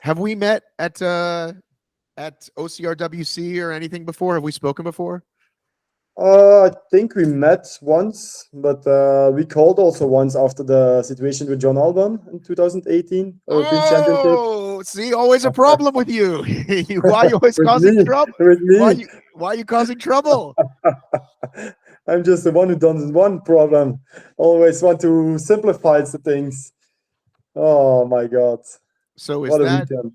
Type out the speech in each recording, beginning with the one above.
Have we met at OCRWC or anything before? Have we spoken before? I think we met once, but we called also once after the situation with John Alban in 2018 European Championship. Oh, see, always a problem with you. Why are you always With causing me, trouble? with Why me. you why are you causing trouble? I'm just the one who doesn't want problem. Always want to simplify the things. Oh my God. So What a weekend.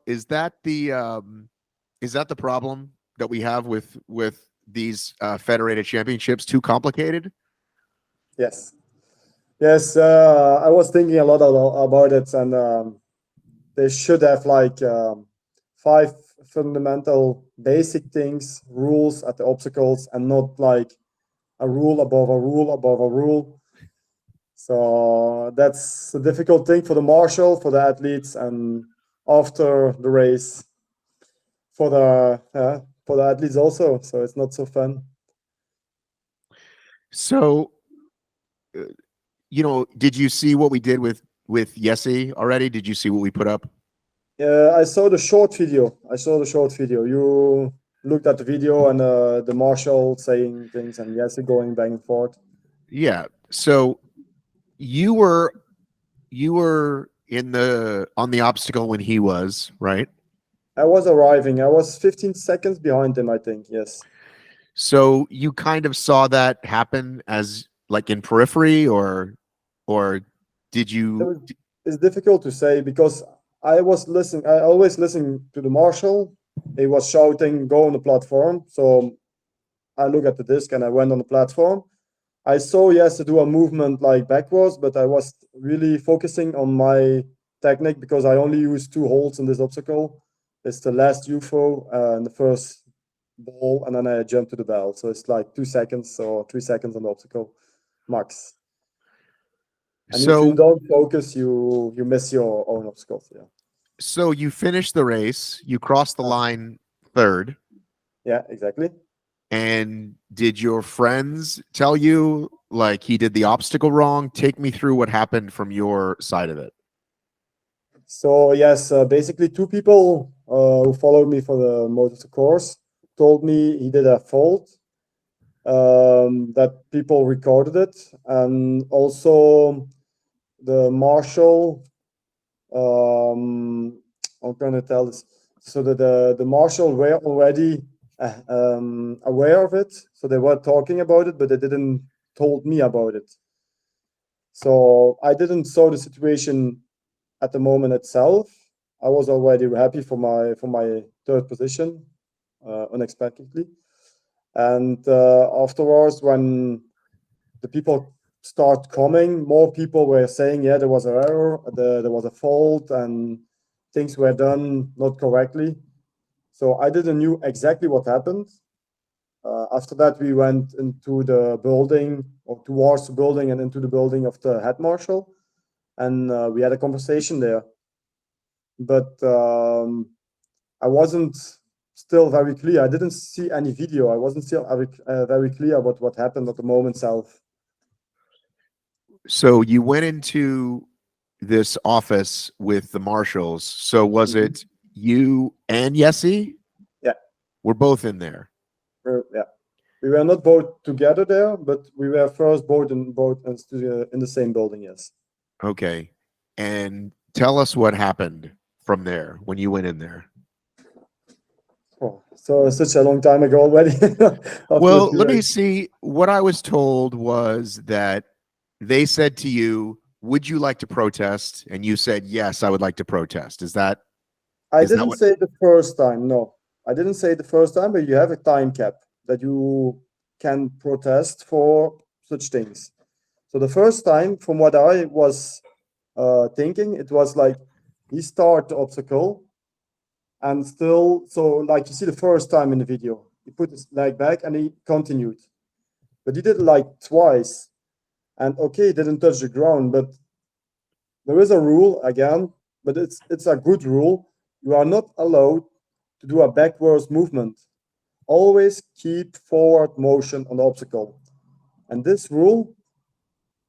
is that the problem that we have with these federated championships? Too complicated? Yes. Yes, I was thinking a lot about it, and they should have like five fundamental basic things, rules at the obstacles, and not like a rule above a rule above a rule. So that's a difficult thing for the marshal, for the athletes, and after the race for the athletes also. So it's not so fun. So, did you see what we did with Yessi already? Did you see what we put up? I saw the short video. I saw the short video. You looked at the video and the marshal saying things and yes, going back and forth. Yeah. So you were in the on the obstacle when he was, right? I was arriving. I was 15 seconds behind him, I think. Yes. So you kind of saw that happen as like in periphery, or did It you? was, it's difficult to say because I was listening. I always listen to the marshal. He was shouting, "Go on the platform." So I look at the disc and I went on the platform. I saw yes to do a movement like backwards, but I was really focusing on my technique because I only use two holds in this obstacle. It's the last UFO and the first ball, and then I jump to the bell. So it's like 2 seconds or 3 seconds on the obstacle max. And if you So don't focus, you miss your own obstacles. Yeah. so you finished the race. You crossed the line third. Yeah, exactly. And did your friends tell you like he did the obstacle wrong? Take me through what happened from your side of it. So yes, basically two people who followed me for the motor course told me he did a fault. That people recorded it, and also the marshal. I'm gonna tell this. So that the marshal were already aware of it, so they were talking about it, but they didn't told me about it. So I didn't saw the situation at the moment itself. I was already happy for my third position, unexpectedly. And afterwards, when the people start coming, more people were saying, yeah, there was an error, there was a fault, and things were done not correctly. So I didn't knew exactly what happened. After that, we went into the building or towards the building and into the building of the head marshal, and we had a conversation there. But I wasn't still very clear. I didn't see any video. I wasn't still very clear about what happened at the moment itself. So you went into this office with the marshals. So was it you and Yessi? Yeah. We're both in there. Yeah. We were not both together there, but we were first both in the same building. Yes. Okay. And tell us what happened from there when you went in there. Oh, so such a long time ago already. Well, let me see. What I was told was that they said to you, "Would you like to protest?" And you said, "Yes, I would like to protest." I is that didn't what? say the first time. No, I didn't say the first time, but you have a time cap that you can protest for such things. So the first time, from what I was thinking, it was like he started the obstacle and still, so like you see the first time in the video, he put his leg back and he continued. But he did it like twice. And okay, he didn't touch the ground, but there is a rule again, but it's a good rule. You are not allowed to do a backwards movement. Always keep forward motion on the obstacle. And this rule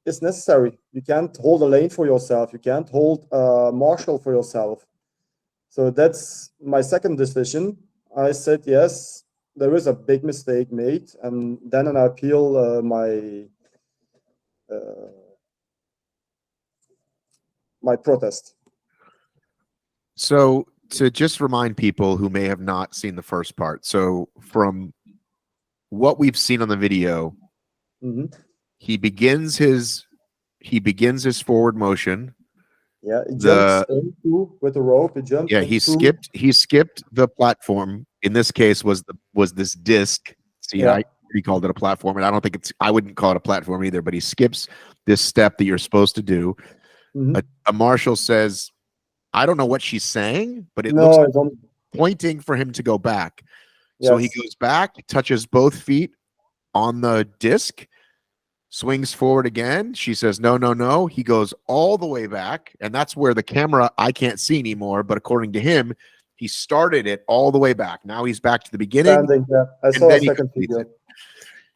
is necessary. You can't hold a lane for yourself. You can't hold a marshal for yourself. So that's my second decision. I said, yes, there is a big mistake made. And then I appeal my protest. So to just remind people who may have not seen the first part. So from what we've seen on the video, he begins his forward motion. Yeah, he jumps into with the rope. He jumps. Yeah, he skipped the platform. In this case, was this disc. See, Yeah. he called it a platform, and I don't think I wouldn't call it a platform either. But he skips this step that you're supposed to do. A marshal says, "I don't know what she's saying, but it looks like pointing for him to go back." Yes. So he goes back, touches both feet on the disc, swings forward again. She says, no, no, no. He goes all the way back. And that's where the camera, I can't see anymore. But according to him, he started it all the way back. Now he's back to the beginning. Standing, yeah. I saw a second video.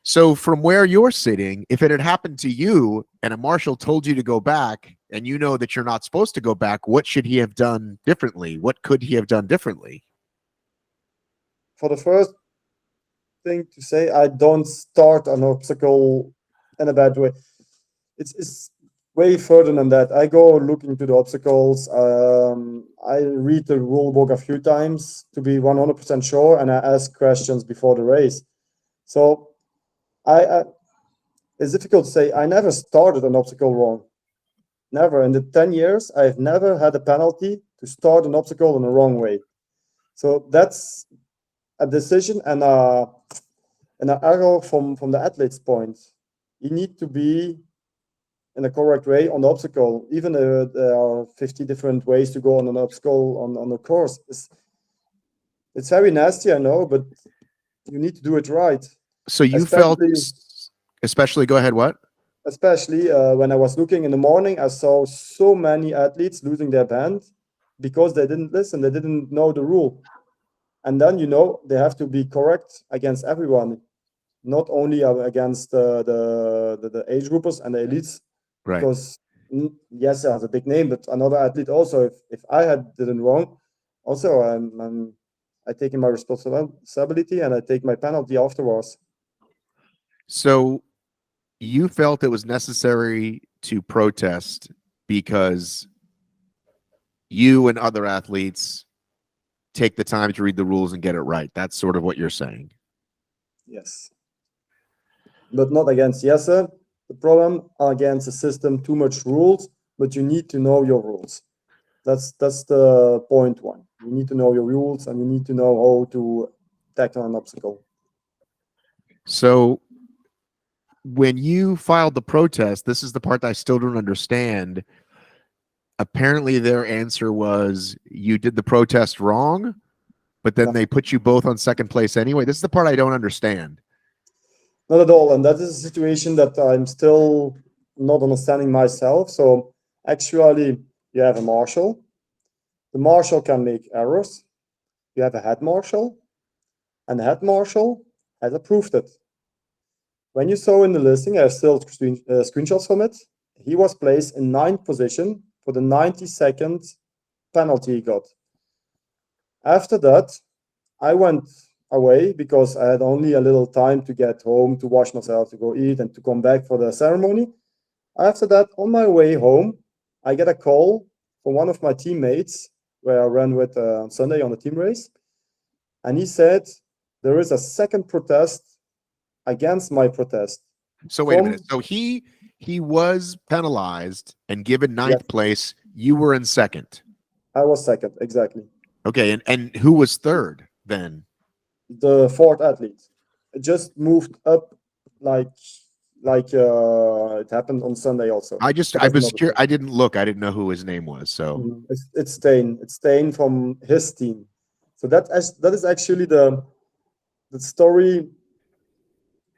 So from where you're sitting, if it had happened to you and a marshal told you to go back and you know that you're not supposed to go back, what should he have done differently? What could he have done differently? For the first thing to say, I don't start an obstacle in a bad way. It's way further than that. I go look into the obstacles. I read the rule book a few times to be 100% sure, and I ask questions before the race. So it's difficult to say. I never started an obstacle wrong. Never. In the 10 years, I've never had a penalty to start an obstacle in the wrong way. So that's a decision and an error from the athlete's point. You need to be in a correct way on the obstacle. Even there are 50 different ways to go on an obstacle on a course. It's very nasty, I know, but you need to do it right. So you felt, especially, go ahead, what? Especially when I was looking in the morning, I saw so many athletes losing their band because they didn't listen, they didn't know the rule. And then, they have to be correct against everyone, not only against the age groupers and the elites. Right. Because, yes, I have a big name, but another athlete also, if I had did it wrong, also I take my responsibility and I take my penalty afterwards. So you felt it was necessary to protest because you and other athletes take the time to read the rules and get it right. That's sort of what you're saying. Yes. But not against Jesse. The problem against the system, too much rules, but you need to know your rules. That's the point one. You need to know your rules and you need to know how to tackle an obstacle. So when you filed the protest, this is the part that I still don't understand. Apparently their answer was you did the protest wrong, but then they put you both on second place anyway. This is the part I don't understand. Not at all. And that is a situation that I'm still not understanding myself. So actually, you have a marshal. The marshal can make errors. You have a head marshal. And the head marshal has approved it. When you saw in the listing, I have still screenshots from it. He was placed in 9th position for the 90-second penalty he got. After that, I went away because I had only a little time to get home, to wash myself, to go eat, and to come back for the ceremony. After that, on my way home, I get a call from one of my teammates where I ran with on Sunday on the team race. And he said, there is a second protest against my protest. So wait a minute. So he was penalized and given 9th place. You were in 2nd. I was 2nd, exactly. Okay, and who was 3rd then? The 4th athlete. It just moved up like it happened on Sunday also. I was curious. I didn't look. I didn't know who his name was. So it's Stain. It's Stain from his team. So that is actually the story,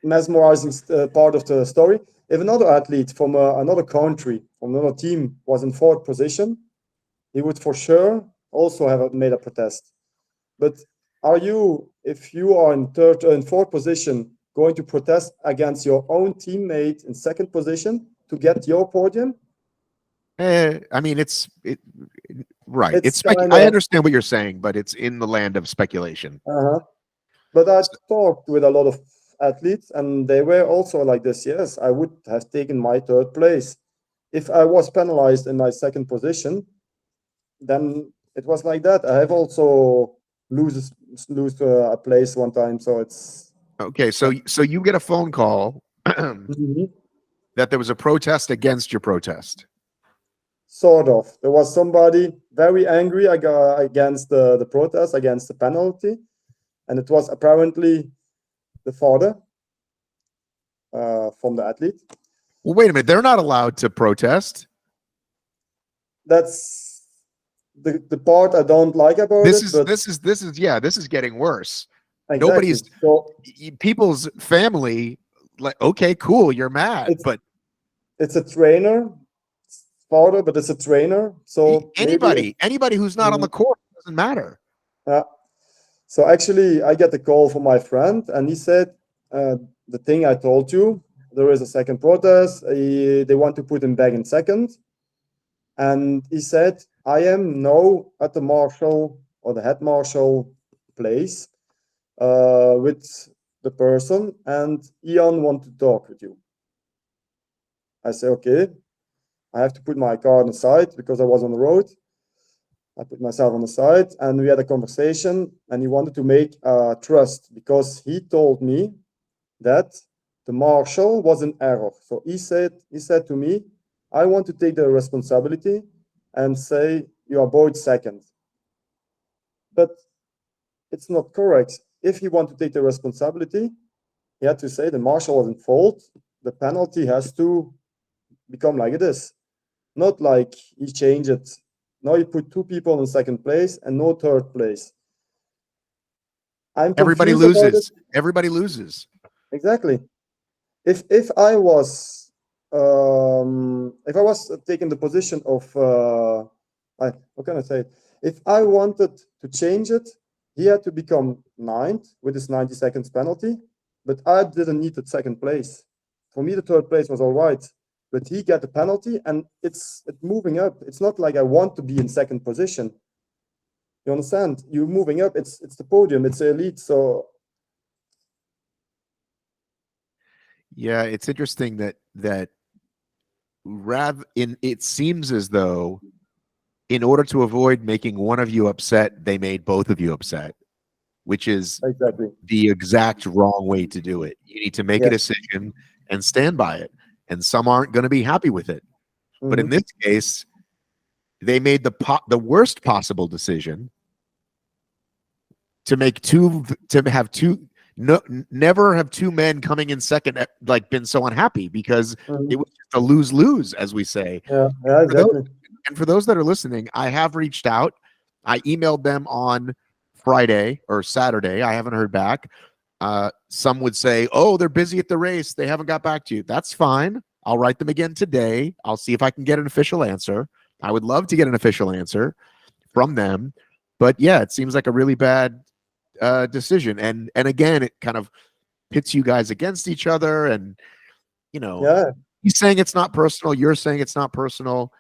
mesmerizing part of the story. If another athlete from another country, from another team, was in 4th position, he would for sure also have made a protest. But if you are in 4th position, going to protest against your own teammate in 2nd position to get your podium? I mean, right. It's kind I of, understand what you're saying, but it's in the land of speculation. but I talked with a lot of athletes, and they were also like this. Yes, I would have taken my third place. If I was penalized in my second position, then it was like that. I have also lose a place one time, so it's Okay, so you get a phone call Mhm. that there was a protest against your protest. Sort of. There was somebody very angry against the protest, against the penalty, and it was apparently the father from the athlete. Well, wait a minute. They're not allowed to protest. That's the part I don't like about This it, is but this is this is yeah. This is getting worse. exactly. Nobody's So people's family. Like, okay, cool, you're mad, it's but it's a trainer, father, but it's a trainer. So maybe anybody who's not on the court doesn't matter. uh, so actually, I get a call from my friend, and he said the thing I told you. There is a second protest. They want to put him back in second, and he said, "I am now at the marshal or the head marshal place with the person, and Ian want to talk with you." I say, "Okay." I have to put my car on the side because I was on the road. I put myself on the side, and we had a conversation, and he wanted to make a trust because he told me that the marshal was in error. So he said to me, "I want to take the responsibility and say you are both second." But it's not correct. If he want to take the responsibility, he had to say the marshal was in fault. The penalty has to become like it is, not like he changed it. Now you put two people in second place and no third place. I'm Everybody confused about it. loses. Everybody loses. Exactly. If I was taking the position of how can I say it? If I wanted to change it, he had to become ninth with his 90 seconds penalty, but I didn't need the second place. For me, the third place was all right, but he got the penalty, and it's moving up. It's not like I want to be in second position. You understand? You're moving up. It's the podium. It's the elite. So Yeah, it's interesting that it seems as though in order to avoid making one of you upset, they made both of you upset, which is exactly. the exact wrong way to do it. You need to make a Yes. decision and stand by it. And some aren't going to be happy with it. But in this case, they made the worst possible decision to have two never have two men coming in second like been so unhappy because it was just a lose-lose, as we say. Yeah, exactly. And for those that are listening, I have reached out. I emailed them on Friday or Saturday. I haven't heard back. Some would say, "Oh, they're busy at the race. They haven't got back to you." That's fine. I'll write them again today. I'll see if I can get an official answer. I would love to get an official answer from them. But yeah, it seems like a really bad decision. And again, it kind of pits you guys against each other. And Yeah, he's saying it's not personal. You're saying it's not personal.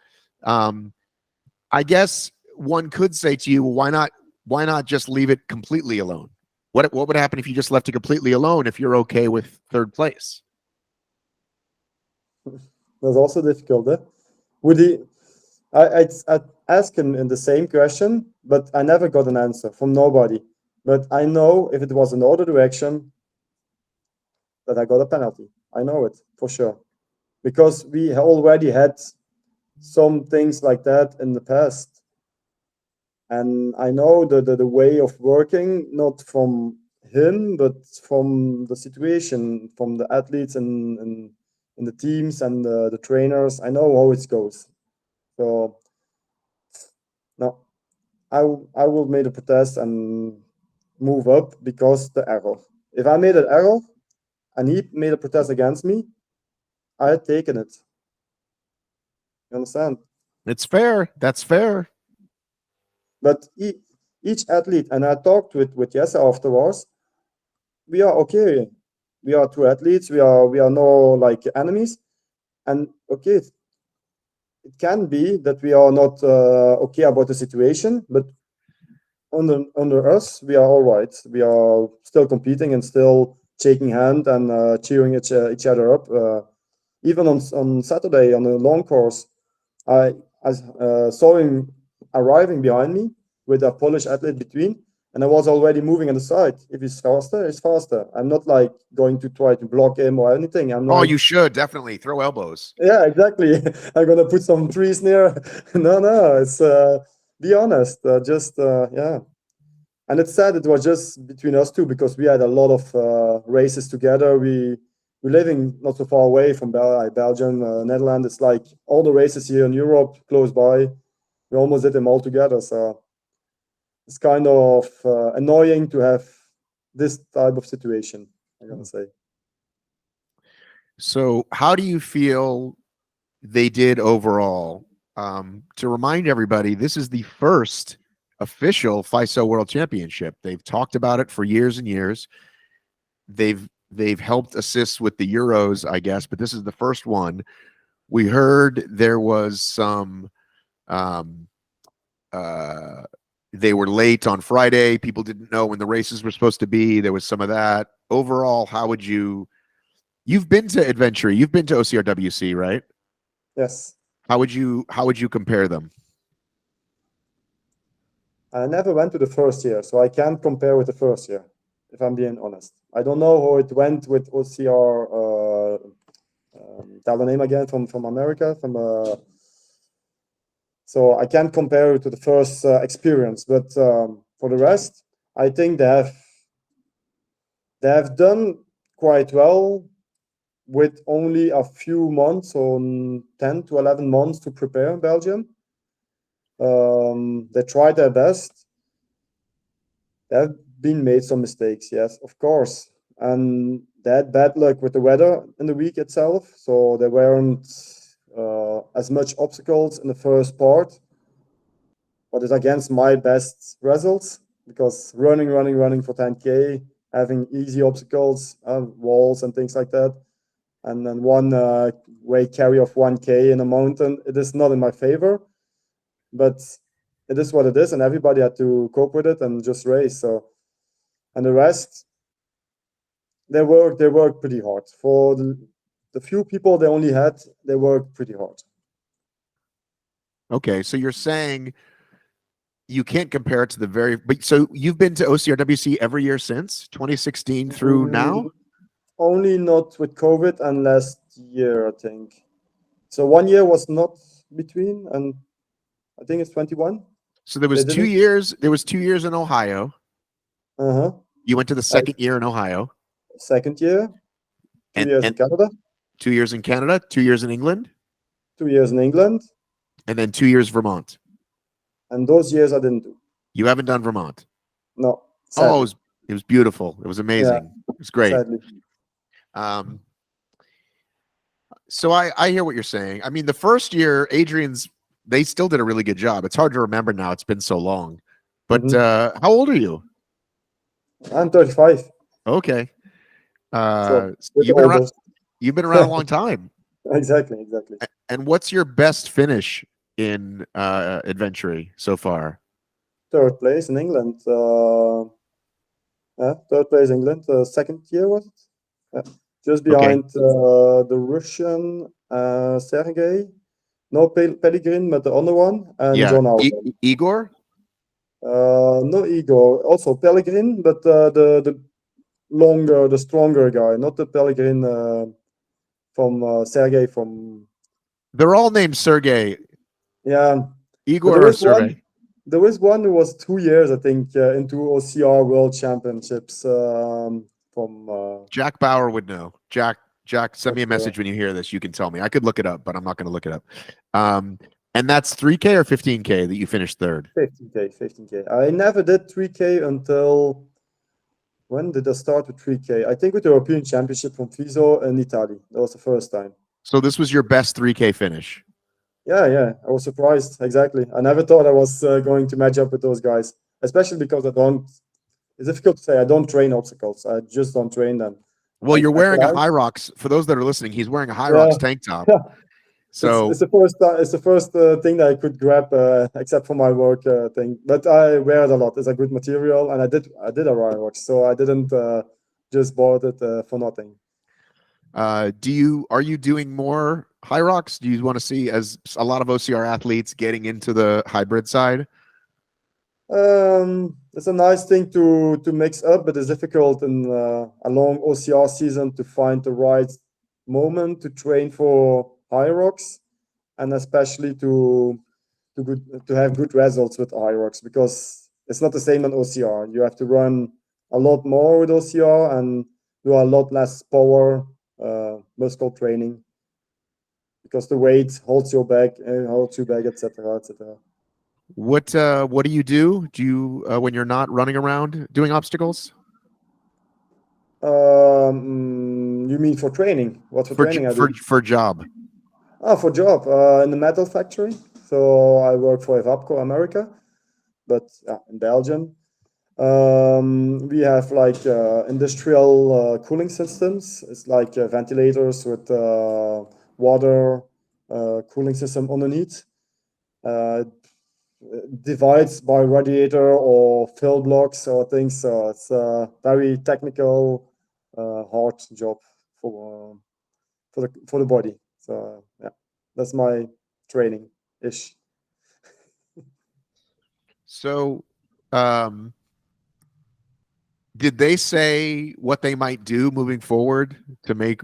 I guess one could say to you, why not just leave it completely alone? What would happen if you just left it completely alone if you're okay with third place? that's also difficult. Would he? I asked him in the same question, but I never got an answer from nobody. But I know if it was in the other direction, that I got a penalty. I know it for sure because we already had some things like that in the past, and I know the way of working, not from him, but from the situation, from the athletes and in the teams and the trainers. I know how it goes. So no, I will make a protest and move up because the error. If I made an error and he made a protest against me, I had taken it. You understand? It's fair. That's fair. But each athlete, and I talked with Jesse afterwards, we are okay. We are two athletes. We are no like enemies. And okay, it can be that we are not okay about the situation, but under us, we are all right. We are still competing and still shaking hand and cheering each other up. Even on Saturday on the long course, I saw him arriving behind me with a Polish athlete between, and I was already moving on the side. If he's faster, he's faster. I'm not like going to try to block him or anything. I'm Oh, like, you should definitely throw elbows. yeah, exactly. I'm gonna put some trees near. No, it's be honest. Just yeah. And it's sad it was just between us two because we had a lot of races together. We're living not so far away from Belgium, Netherlands. It's like all the races here in Europe close by. We almost did them all together. So it's kind of annoying to have this type of situation, I'm gonna say. So, how do you feel they did overall? To remind everybody, this is the first official FISO World Championship. They've talked about it for years and years. They've helped assist with the Euros, I guess, but this is the first one. We heard there was some they were late on Friday. People didn't know when the races were supposed to be. There was some of that. Overall, how would you've been to Adventure, you've been to OCRWC, right? Yes. How would you compare them? I never went to the first year, so I can't compare with the first year, if I'm being honest. I don't know how it went with OCR. Tell the name again from America. So I can't compare it to the first experience. But for the rest, I think they have done quite well with only a few months, on 10 to 11 months to prepare in Belgium. They tried their best. There have been made some mistakes, yes, of course. And they had bad luck with the weather in the week itself. So there weren't as much obstacles in the first part. But it's against my best results because running for 10K, having easy obstacles, walls and things like that. And then one way carry of 1K in a mountain, it is not in my favor. But it is what it is, and everybody had to cope with it and just race. So, and the rest, they worked pretty hard. For the few people they only had, they worked pretty hard. Okay, so you're saying you can't compare it to the but so you've been to OCRWC every year since 2016 through now? Only not with COVID and last year, I think. So 1 year was not between, and I think it's 21. So there was 2 years. There was 2 years in Ohio. Uh-huh. You went to the second year in Ohio. Second year. 2 years in Canada. 2 years in Canada. 2 years in England. 2 years in England. And then 2 years Vermont. And those years I didn't do. You haven't done Vermont? No. Sadly. Oh, it was beautiful. It was amazing. Yeah, it was great. Sadly. So I hear what you're saying. I mean, the first year, they still did a really good job. It's hard to remember now. It's been so long. But how old are you? I'm 35. Okay. So you've been around a long time. Exactly. And what's your best finish in Adventure so far? Third place in England. Third place England. Second year was it? Yeah. Just behind the Russian Sergey. No Pellegrin, but the other one, and John Alden. Igor? No Igor. Also Pellegrin, but the longer, the stronger guy, not the Pellegrin from Sergey from. They're all named Sergey. Yeah. Igor or Sergey. There was one who was 2 years, I think, into OCR World Championships from. Jack Bauer would know. Jack, send me a message when you hear this. You can tell me. I could look it up, but I'm not going to look it up. And that's 3K or 15K that you finished third? 15K. I never did 3K until. When did I start with 3K? I think with the European Championship from FISO in Italy. That was the first time. So this was your best 3K finish? Yeah. I was surprised. Exactly. I never thought I was going to match up with those guys, especially because it's difficult to say. I don't train obstacles. I just don't train them. Well, you're and wearing a fly. High Rocks. For those that are listening, he's wearing a High Yeah, Rocks tank top. it's So the first it's the first thing that I could grab, except for my work thing. But I wear it a lot. It's a good material, and I did a Rock, so I didn't just bought it for nothing. are you doing more High Rocks? Do you want to see, as a lot of OCR athletes, getting into the hybrid side? It's a nice thing to mix up, but it's difficult in a long OCR season to find the right moment to train for high rocks, and especially to have good results with high rocks, because it's not the same on OCR. You have to run a lot more with OCR and do a lot less power muscle training, because the weight holds your back and holds you back, etc., etc. What do you do? Do you when you're not running around doing obstacles You mean for training? What for for training I do? for job? Ah, for job in the metal factory. So I work for Evapco America, but in Belgium. We have like industrial cooling systems. It's like ventilators with water cooling system underneath. Uh, Divides by radiator or fill blocks or things. So it's a very technical, hard job for for the body. So yeah, that's my training ish. So, um, did they say what they might do moving forward to make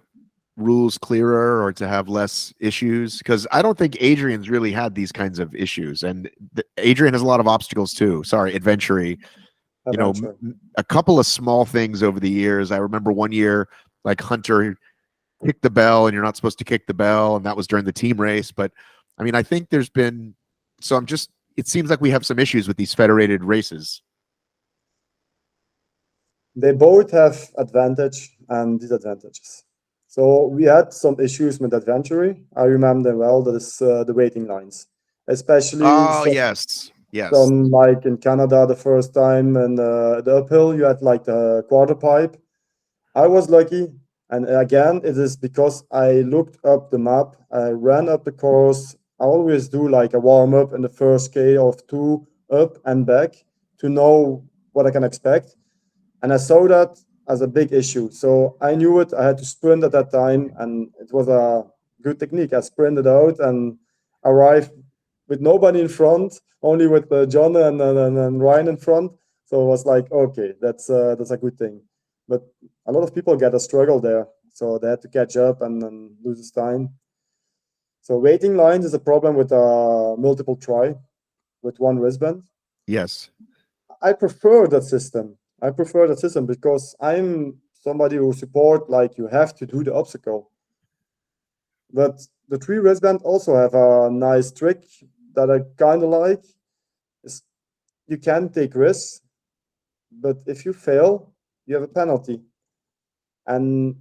rules clearer or to have less issues? Because I don't think Adrian's really had these kinds of issues, and Adrian has a lot of obstacles too. Sorry, adventure. Adventure. A couple of small things over the years. I remember one year, like Hunter kicked the bell, and you're not supposed to kick the bell, and that was during the team race. But I mean, I think there's been. So I'm just. It seems like we have some issues with these federated races. They both have advantage and disadvantages. So we had some issues with adventure. I remember them well. That is the waiting lines, especially Oh yes, yes. some like in Canada the first time, and the uphill you had like the quarter pipe. I was lucky, and again it is because I looked up the map. I ran up the course. I always do like a warm up in the first K of two up and back to know what I can expect, and I saw that as a big issue. So I knew it. I had to sprint at that time, and it was a good technique. I sprinted out and arrived with nobody in front, only with John and Ryan in front. So it was like, okay, that's a good thing. But a lot of people get a struggle there, so they had to catch up and lose time. So waiting lines is a problem with multiple try with one wristband. Yes. I prefer that system. I prefer that system because I'm somebody who support like you have to do the obstacle. But the three wristband also have a nice trick that I kind of like. Is you can take risks, but if you fail, you have a penalty. And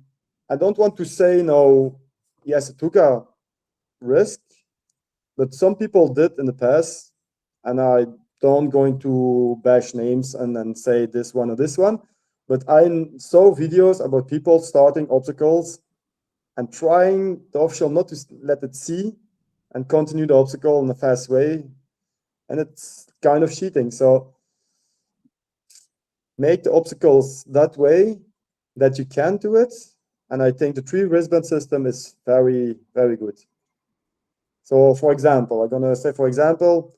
I don't want to say no. Yes, it took a risk, but some people did in the past, and I don't going to bash names and then say this one or this one, but I saw videos about people starting obstacles and trying the official not to let it see and continue the obstacle in a fast way, and it's kind of cheating. So make the obstacles that way that you can do it, and I think the three wristband system is very, very good. So for example, I'm gonna say, for example,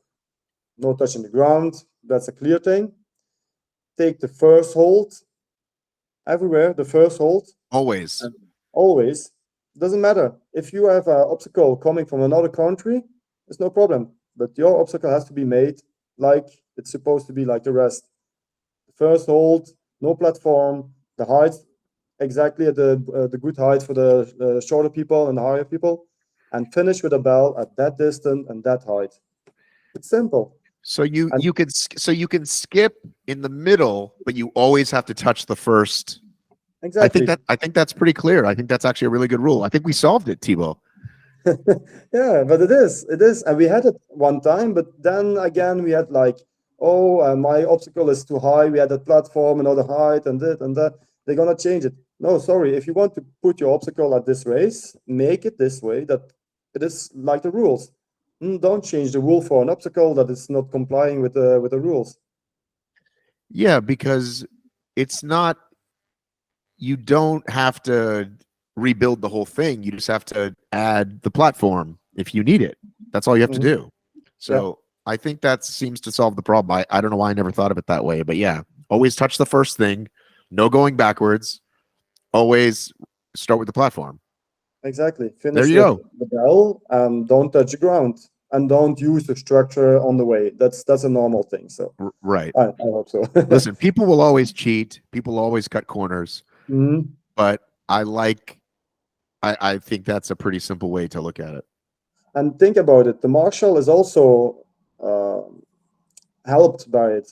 no touching the ground. That's a clear thing. Take the first hold everywhere, the first hold, Always. always. Doesn't matter. If you have an obstacle coming from another country, it's no problem. But your obstacle has to be made like it's supposed to be, like the rest. The first hold, no platform, the height exactly at the good height for the shorter people and the higher people, and finish with a bell at that distance and that height. It's simple. So And you can skip in the middle, but you always have to touch the first. exactly. I think that's pretty clear. I think that's actually a really good rule. I think we solved it, Thibault. Yeah, but it is, and we had it one time, but then again we had like, oh, my obstacle is too high. We had a platform, another height, and that and that. They're gonna change it. no, sorry, if you want to put your obstacle at this race, make it this way that it is like the rules. Don't change the rule for an obstacle that is not complying with the rules. Yeah, because it's not, you don't have to rebuild the whole thing. You just have to add the platform if you need it. That's all you have to do. So I think that seems to solve the problem. I don't know why I never thought of it that way, but yeah, always touch the first thing, no going backwards, always start with the platform. Exactly. There Finish you with go. the bell and don't touch the ground and don't use the structure on the way. That's a normal thing. So Right. I hope so. Listen, people will always cheat. People will always cut corners, Mhm. but I think that's a pretty simple way to look at it. And think about it. The marshal is also uh, helped by it.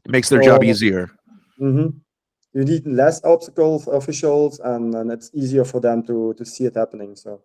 It makes their job So easier. you need less obstacles officials, and it's easier for them to see it happening. So